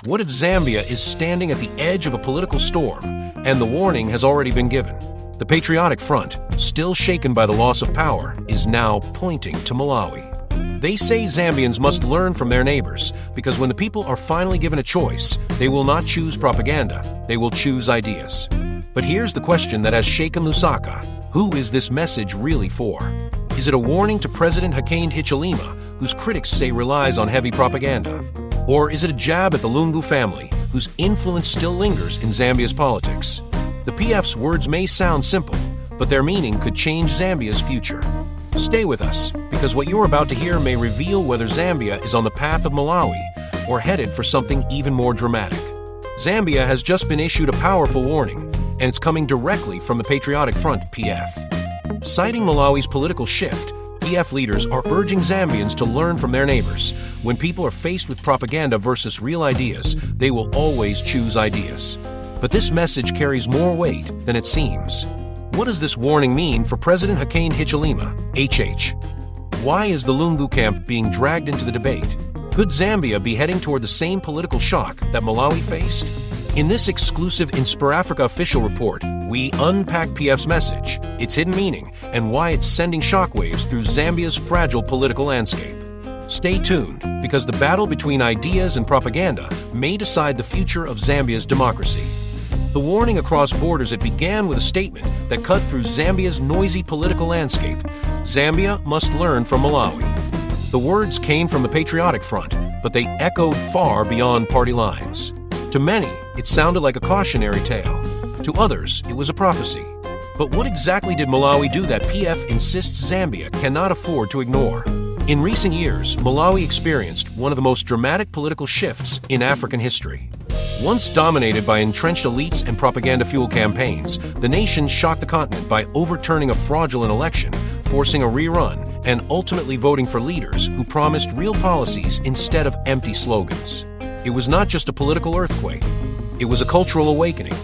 What if Zambia is standing at the edge of a political storm, and the warning has already been given? The Patriotic Front, still shaken by the loss of power, is now pointing to Malawi. They say Zambians must learn from their neighbors, because when the people are finally given a choice, they will not choose propaganda, they will choose ideas. But here's the question that has shaken Lusaka. Who is this message really for? Is it a warning to President Hakainde Hichilema, whose critics say relies on heavy propaganda? Or is it a jab at the Lungu family, whose influence still lingers in Zambia's politics? The PF's words may sound simple, but their meaning could change Zambia's future. Stay with us, because what you're about to hear may reveal whether Zambia is on the path of Malawi or headed for something even more dramatic. Zambia has just been issued a powerful warning, and it's coming directly from the Patriotic Front, PF. Citing Malawi's political shift, PF leaders are urging Zambians to learn from their neighbors. When people are faced with propaganda versus real ideas, they will always choose ideas. But this message carries more weight than it seems. What does this warning mean for President Hakainde Hichilema, HH? Why is the Lungu camp being dragged into the debate? Could Zambia be heading toward the same political shock that Malawi faced? In this exclusive InspirAfrica official report, we unpack PF's message, its hidden meaning, and why it's sending shockwaves through Zambia's fragile political landscape. Stay tuned, because the battle between ideas and propaganda may decide the future of Zambia's democracy. The warning across borders, it began with a statement that cut through Zambia's noisy political landscape. Zambia must learn from Malawi. The words came from the Patriotic Front, but they echoed far beyond party lines. To many, it sounded like a cautionary tale. To others, it was a prophecy. But what exactly did Malawi do that PF insists Zambia cannot afford to ignore? In recent years, Malawi experienced one of the most dramatic political shifts in African history. Once dominated by entrenched elites and propaganda-fueled campaigns, the nation shocked the continent by overturning a fraudulent election, forcing a rerun, and ultimately voting for leaders who promised real policies instead of empty slogans. It was not just a political earthquake, it was a cultural awakening.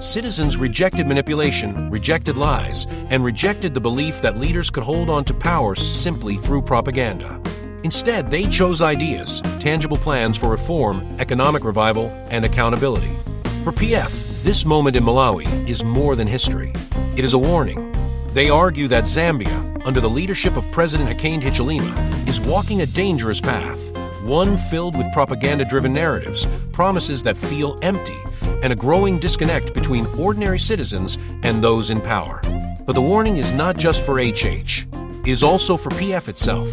Citizens rejected manipulation, rejected lies, and rejected the belief that leaders could hold on to power simply through propaganda. Instead, they chose ideas, tangible plans for reform, economic revival, and accountability. For PF, this moment in Malawi is more than history. It is a warning. They argue that Zambia, under the leadership of President Hakainde Hichilema, is walking a dangerous path, one filled with propaganda-driven narratives, promises that feel empty, and a growing disconnect between ordinary citizens and those in power. But the warning is not just for HH, it is also for PF itself.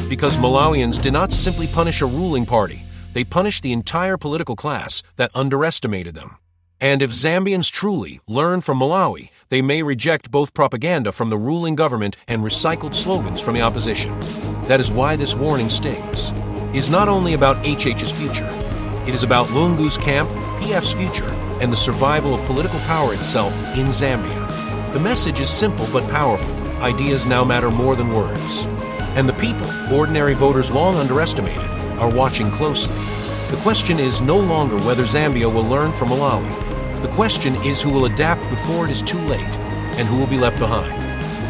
Because Malawians did not simply punish a ruling party, they punished the entire political class that underestimated them. And if Zambians truly learn from Malawi, they may reject both propaganda from the ruling government and recycled slogans from the opposition. That is why this warning stings. It is not only about HH's future, it is about Lungu's camp, PF's future, and the survival of political power itself in Zambia. The message is simple but powerful. Ideas now matter more than words. And the people, ordinary voters long underestimated, are watching closely. The question is no longer whether Zambia will learn from Malawi. The question is who will adapt before it is too late, and who will be left behind.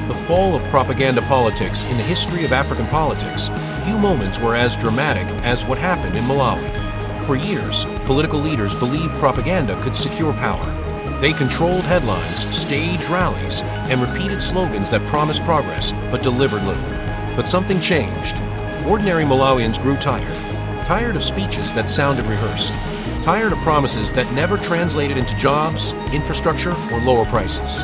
The fall of propaganda politics in the history of African politics, few moments were as dramatic as what happened in Malawi. For years, political leaders believed propaganda could secure power. They controlled headlines, staged rallies, and repeated slogans that promised progress but delivered little. But something changed. Ordinary Malawians grew tired of speeches that sounded rehearsed, tired of promises that never translated into jobs, infrastructure, or lower prices,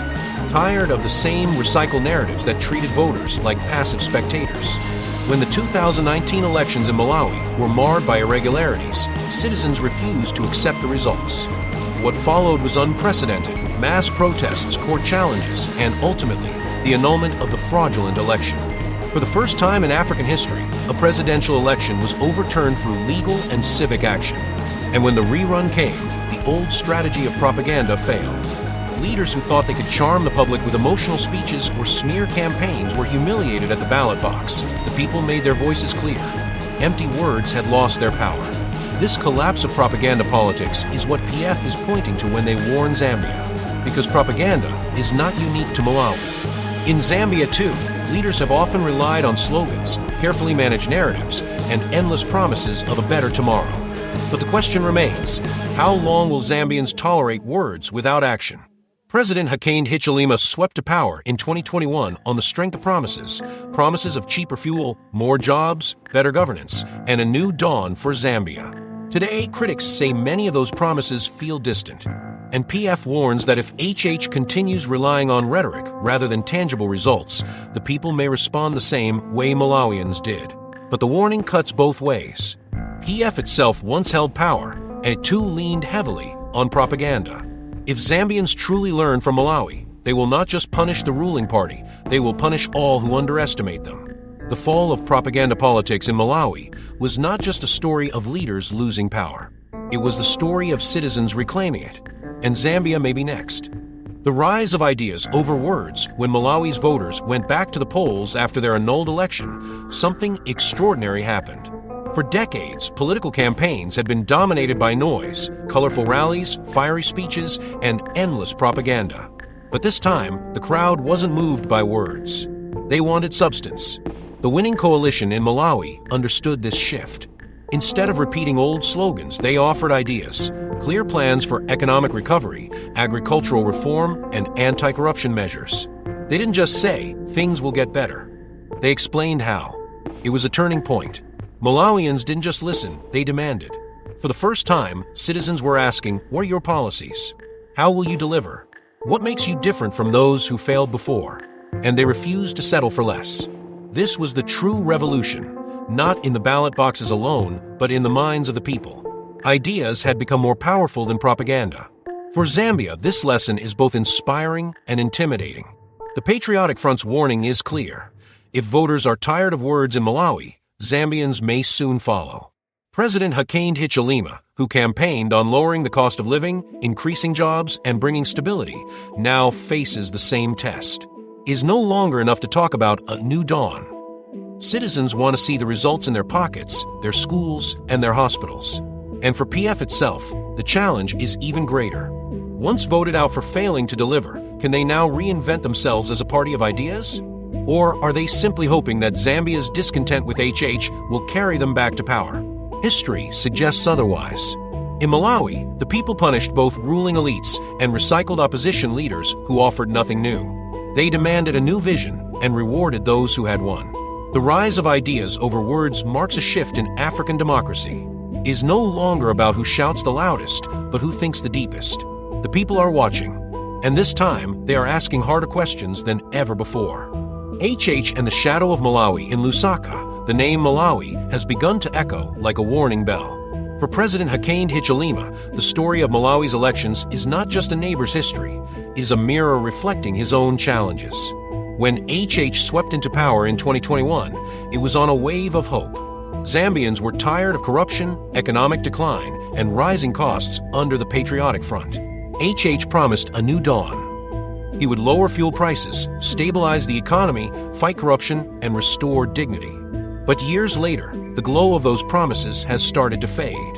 tired of the same recycled narratives that treated voters like passive spectators. When the 2019 elections in Malawi were marred by irregularities, citizens refused to accept the results. What followed was unprecedented: mass protests, court challenges, and ultimately, the annulment of the fraudulent election. For the first time in African history, a presidential election was overturned through legal and civic action. And when the rerun came, the old strategy of propaganda failed. Leaders who thought they could charm the public with emotional speeches or smear campaigns were humiliated at the ballot box. The people made their voices clear. Empty words had lost their power. This collapse of propaganda politics is what PF is pointing to when they warn Zambia, because propaganda is not unique to Malawi. In Zambia, too, leaders have often relied on slogans, carefully managed narratives, and endless promises of a better tomorrow. But the question remains, how long will Zambians tolerate words without action? President Hakainde Hichilema swept to power in 2021 on the strength of promises of cheaper fuel, more jobs, better governance, and a new dawn for Zambia. Today, critics say many of those promises feel distant, and PF warns that if HH continues relying on rhetoric rather than tangible results, the people may respond the same way Malawians did. But the warning cuts both ways. PF itself once held power, and it too leaned heavily on propaganda. If Zambians truly learn from Malawi, they will not just punish the ruling party, they will punish all who underestimate them. The fall of propaganda politics in Malawi was not just a story of leaders losing power. It was the story of citizens reclaiming it, and Zambia may be next. The rise of ideas over words when Malawi's voters went back to the polls after their annulled election, something extraordinary happened. For decades, political campaigns had been dominated by noise, colorful rallies, fiery speeches, and endless propaganda. But this time, the crowd wasn't moved by words. They wanted substance. The winning coalition in Malawi understood this shift. Instead of repeating old slogans, they offered ideas, clear plans for economic recovery, agricultural reform, and anti-corruption measures. They didn't just say, things will get better. They explained how. It was a turning point. Malawians didn't just listen, they demanded. For the first time, citizens were asking, what are your policies? How will you deliver? What makes you different from those who failed before? And they refused to settle for less. This was the true revolution, not in the ballot boxes alone, but in the minds of the people. Ideas had become more powerful than propaganda. For Zambia, this lesson is both inspiring and intimidating. The Patriotic Front's warning is clear. If voters are tired of words in Malawi, Zambians may soon follow. President Hakainde Hichilema, who campaigned on lowering the cost of living, increasing jobs, and bringing stability, now faces the same test. It is no longer enough to talk about a new dawn. Citizens want to see the results in their pockets, their schools, and their hospitals. And for PF itself, the challenge is even greater. Once voted out for failing to deliver, can they now reinvent themselves as a party of ideas? Or are they simply hoping that Zambia's discontent with HH will carry them back to power? History suggests otherwise. In Malawi, the people punished both ruling elites and recycled opposition leaders who offered nothing new. They demanded a new vision and rewarded those who had won. The rise of ideas over words marks a shift in African democracy. It is no longer about who shouts the loudest, but who thinks the deepest. The people are watching, and this time they are asking harder questions than ever before. HH and the shadow of Malawi in Lusaka, the name Malawi has begun to echo like a warning bell. For President Hakainde Hichilema, the story of Malawi's elections is not just a neighbor's history, it is a mirror reflecting his own challenges. When HH swept into power in 2021, it was on a wave of hope. Zambians were tired of corruption, economic decline, and rising costs under the Patriotic Front. HH promised a new dawn. He would lower fuel prices, stabilize the economy, fight corruption, and restore dignity. But years later, the glow of those promises has started to fade.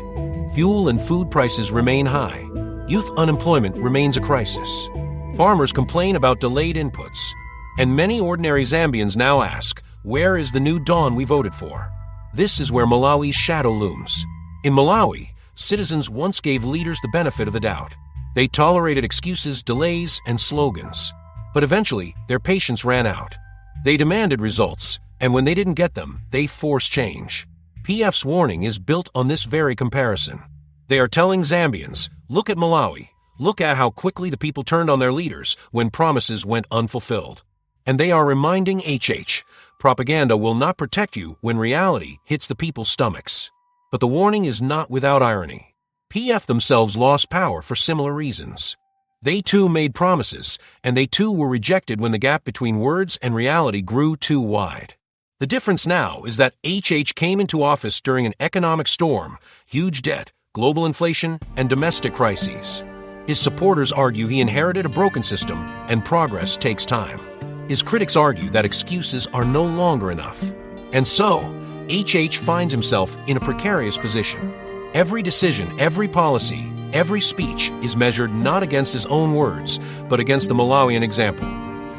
Fuel and food prices remain high. Youth unemployment remains a crisis. Farmers complain about delayed inputs. And many ordinary Zambians now ask, where is the new dawn we voted for? This is where Malawi's shadow looms. In Malawi, citizens once gave leaders the benefit of the doubt. They tolerated excuses, delays, and slogans. But eventually, their patience ran out. They demanded results, and when they didn't get them, they forced change. PF's warning is built on this very comparison. They are telling Zambians, look at Malawi. Look at how quickly the people turned on their leaders when promises went unfulfilled. And they are reminding HH, propaganda will not protect you when reality hits the people's stomachs. But the warning is not without irony. PF themselves lost power for similar reasons. They too made promises, and they too were rejected when the gap between words and reality grew too wide. The difference now is that HH came into office during an economic storm, huge debt, global inflation, and domestic crises. His supporters argue he inherited a broken system, and progress takes time. His critics argue that excuses are no longer enough. And so, HH finds himself in a precarious position. Every decision, every policy, every speech is measured not against his own words, but against the Malawian example.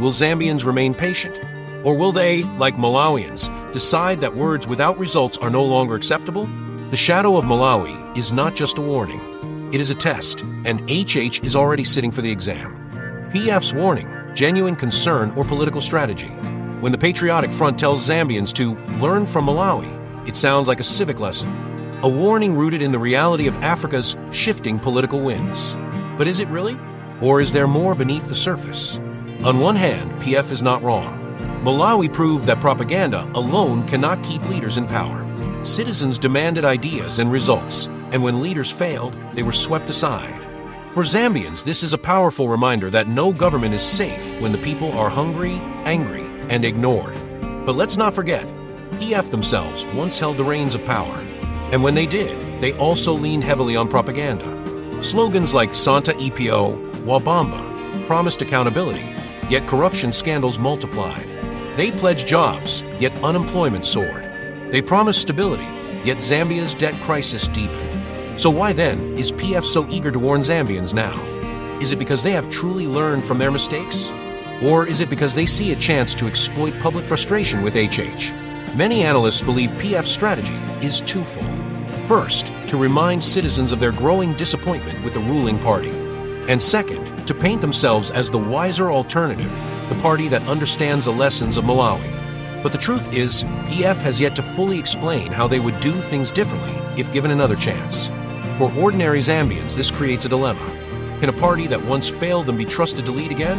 Will Zambians remain patient? Or will they, like Malawians, decide that words without results are no longer acceptable? The shadow of Malawi is not just a warning. It is a test, and HH is already sitting for the exam. PF's warning, genuine concern or political strategy. When the Patriotic Front tells Zambians to learn from Malawi, it sounds like a civic lesson. A warning rooted in the reality of Africa's shifting political winds. But is it really? Or is there more beneath the surface? On one hand, PF is not wrong. Malawi proved that propaganda alone cannot keep leaders in power. Citizens demanded ideas and results, and when leaders failed, they were swept aside. For Zambians, this is a powerful reminder that no government is safe when the people are hungry, angry, and ignored. But let's not forget, PF themselves once held the reins of power. And when they did, they also leaned heavily on propaganda. Slogans like Santa EPO, Wabamba promised accountability, yet corruption scandals multiplied. They pledged jobs, yet unemployment soared. They promised stability, yet Zambia's debt crisis deepened. So why then is PF so eager to warn Zambians now? Is it because they have truly learned from their mistakes? Or is it because they see a chance to exploit public frustration with HH? Many analysts believe PF's strategy is twofold. First, to remind citizens of their growing disappointment with the ruling party. And second, to paint themselves as the wiser alternative, the party that understands the lessons of Malawi. But the truth is, PF has yet to fully explain how they would do things differently if given another chance. For ordinary Zambians, this creates a dilemma. Can a party that once failed them be trusted to lead again?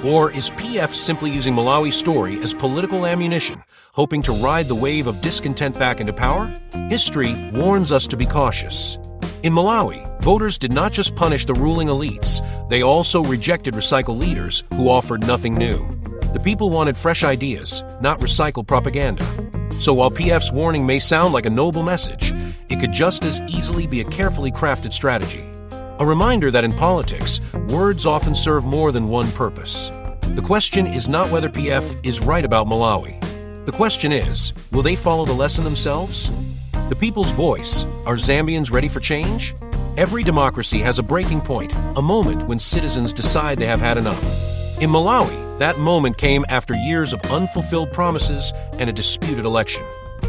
Or is PF simply using Malawi's story as political ammunition, hoping to ride the wave of discontent back into power? History warns us to be cautious. In Malawi, voters did not just punish the ruling elites, they also rejected recycled leaders who offered nothing new. The people wanted fresh ideas, not recycled propaganda. So while PF's warning may sound like a noble message, it could just as easily be a carefully crafted strategy. A reminder that in politics, words often serve more than one purpose. The question is not whether PF is right about Malawi. The question is, will they follow the lesson themselves? The people's voice. Are Zambians ready for change? Every democracy has a breaking point, a moment when citizens decide they have had enough. In Malawi, that moment came after years of unfulfilled promises and a disputed election.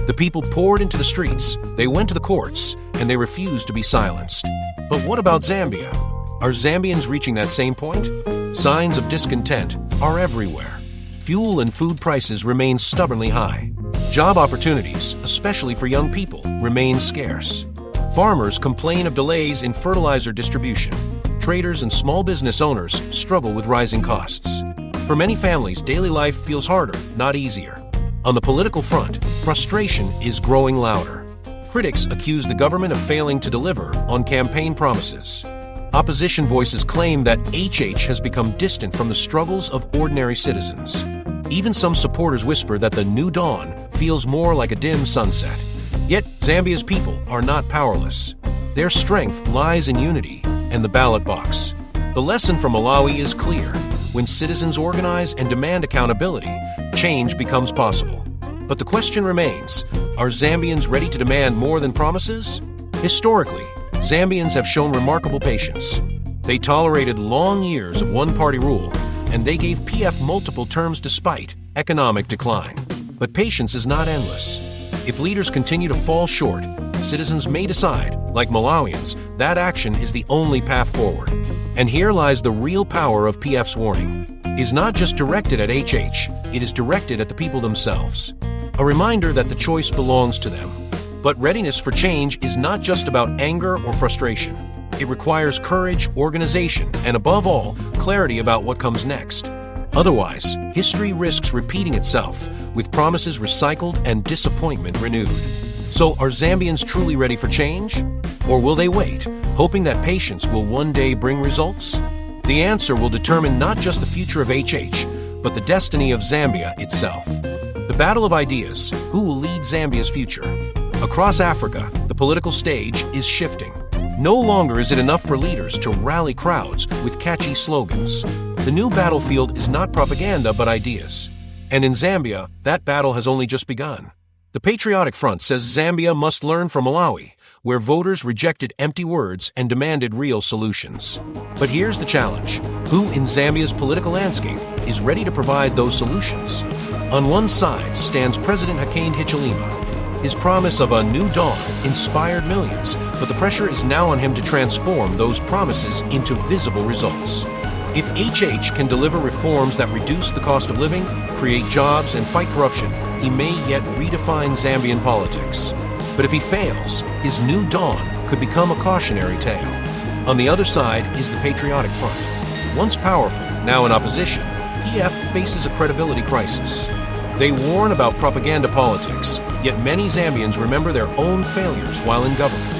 The people poured into the streets, they went to the courts, and they refused to be silenced. But what about Zambia? Are Zambians reaching that same point? Signs of discontent are everywhere. Fuel and food prices remain stubbornly high. Job opportunities, especially for young people, remain scarce. Farmers complain of delays in fertilizer distribution. Traders and small business owners struggle with rising costs. For many families, daily life feels harder, not easier. On the political front, frustration is growing louder. Critics accuse the government of failing to deliver on campaign promises. Opposition voices claim that HH has become distant from the struggles of ordinary citizens. Even some supporters whisper that the new dawn feels more like a dim sunset. Yet, Zambia's people are not powerless. Their strength lies in unity and the ballot box. The lesson from Malawi is clear. When citizens organize and demand accountability, change becomes possible. But the question remains, are Zambians ready to demand more than promises? Historically, Zambians have shown remarkable patience. They tolerated long years of one-party rule, and they gave PF multiple terms despite economic decline. But patience is not endless. If leaders continue to fall short, citizens may decide, like Malawians, that action is the only path forward. And here lies the real power of PF's warning. It is not just directed at HH, it is directed at the people themselves. A reminder that the choice belongs to them. But readiness for change is not just about anger or frustration. It requires courage, organization, and above all, clarity about what comes next. Otherwise, history risks repeating itself, with promises recycled and disappointment renewed. So are Zambians truly ready for change? Or will they wait, hoping that patience will one day bring results? The answer will determine not just the future of HH, but the destiny of Zambia itself. The battle of ideas, who will lead Zambia's future? Across Africa, the political stage is shifting. No longer is it enough for leaders to rally crowds with catchy slogans. The new battlefield is not propaganda but ideas. And in Zambia, that battle has only just begun. The Patriotic Front says Zambia must learn from Malawi, where voters rejected empty words and demanded real solutions. But here's the challenge. Who in Zambia's political landscape is ready to provide those solutions? On one side stands President Hakainde Hichilema. His promise of a new dawn inspired millions, but the pressure is now on him to transform those promises into visible results. If HH can deliver reforms that reduce the cost of living, create jobs, and fight corruption, he may yet redefine Zambian politics. But if he fails, his new dawn could become a cautionary tale. On the other side is the Patriotic Front. Once powerful, now in opposition, PF faces a credibility crisis. They warn about propaganda politics, yet many Zambians remember their own failures while in government.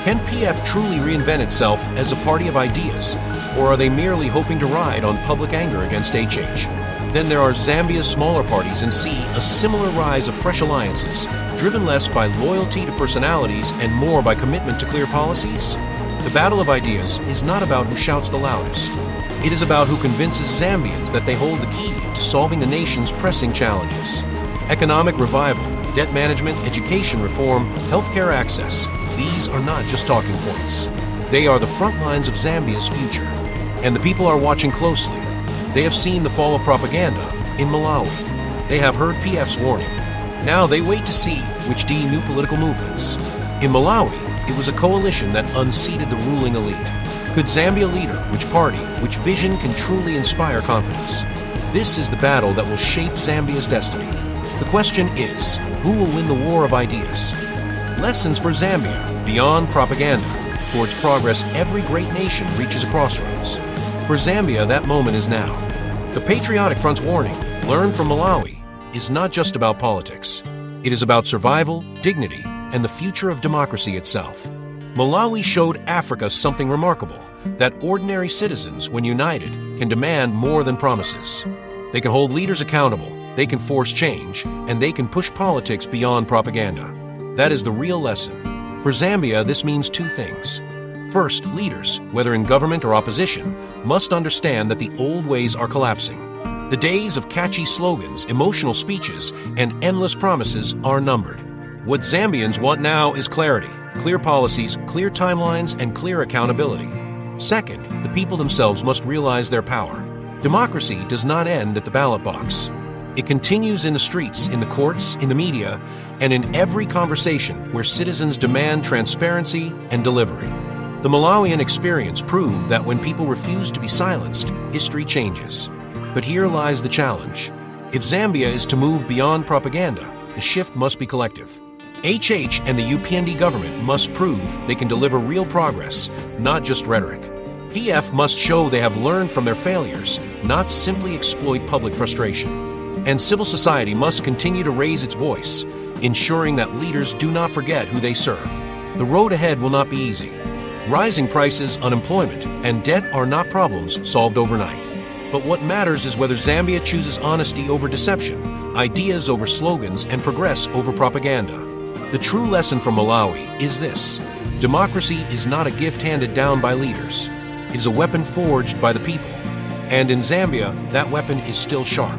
Can PF truly reinvent itself as a party of ideas, or are they merely hoping to ride on public anger against HH? Then there are Zambia's smaller parties and see a similar rise of fresh alliances, driven less by loyalty to personalities and more by commitment to clear policies? The battle of ideas is not about who shouts the loudest. It is about who convinces Zambians that they hold the key to solving the nation's pressing challenges. Economic revival, debt management, education reform, healthcare access, these are not just talking points. They are the front lines of Zambia's future. And the people are watching closely. They have seen the fall of propaganda in Malawi. They have heard PF's warning. Now they wait to see which new political movements. In Malawi, it was a coalition that unseated the ruling elite. Could Zambia leader, which party, which vision can truly inspire confidence? This is the battle that will shape Zambia's destiny. The question is, who will win the war of ideas? Lessons for Zambia, beyond propaganda. Towards progress, every great nation reaches a crossroads. For Zambia, that moment is now. The Patriotic Front's warning, learn from Malawi, is not just about politics. It is about survival, dignity, and the future of democracy itself. Malawi showed Africa something remarkable, that ordinary citizens, when united, can demand more than promises. They can hold leaders accountable, they can force change, and they can push politics beyond propaganda. That is the real lesson. For Zambia, this means two things. First, leaders, whether in government or opposition, must understand that the old ways are collapsing. The days of catchy slogans, emotional speeches, and endless promises are numbered. What Zambians want now is clarity, clear policies, clear timelines, and clear accountability. Second, the people themselves must realize their power. Democracy does not end at the ballot box. It continues in the streets, in the courts, in the media, and in every conversation where citizens demand transparency and delivery. The Malawian experience proved that when people refuse to be silenced, history changes. But here lies the challenge. If Zambia is to move beyond propaganda, the shift must be collective. HH and the UPND government must prove they can deliver real progress, not just rhetoric. PF must show they have learned from their failures, not simply exploit public frustration. And civil society must continue to raise its voice, ensuring that leaders do not forget who they serve. The road ahead will not be easy. Rising prices, unemployment, and debt are not problems solved overnight. But what matters is whether Zambia chooses honesty over deception, ideas over slogans, and progress over propaganda. The true lesson from Malawi is this: democracy is not a gift handed down by leaders. It is a weapon forged by the people. And in Zambia, that weapon is still sharp.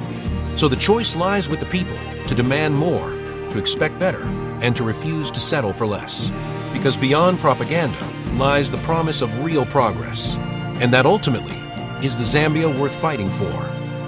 So the choice lies with the people to demand more, to expect better, and to refuse to settle for less. Because beyond propaganda lies the promise of real progress. And that ultimately is the Zambia worth fighting for.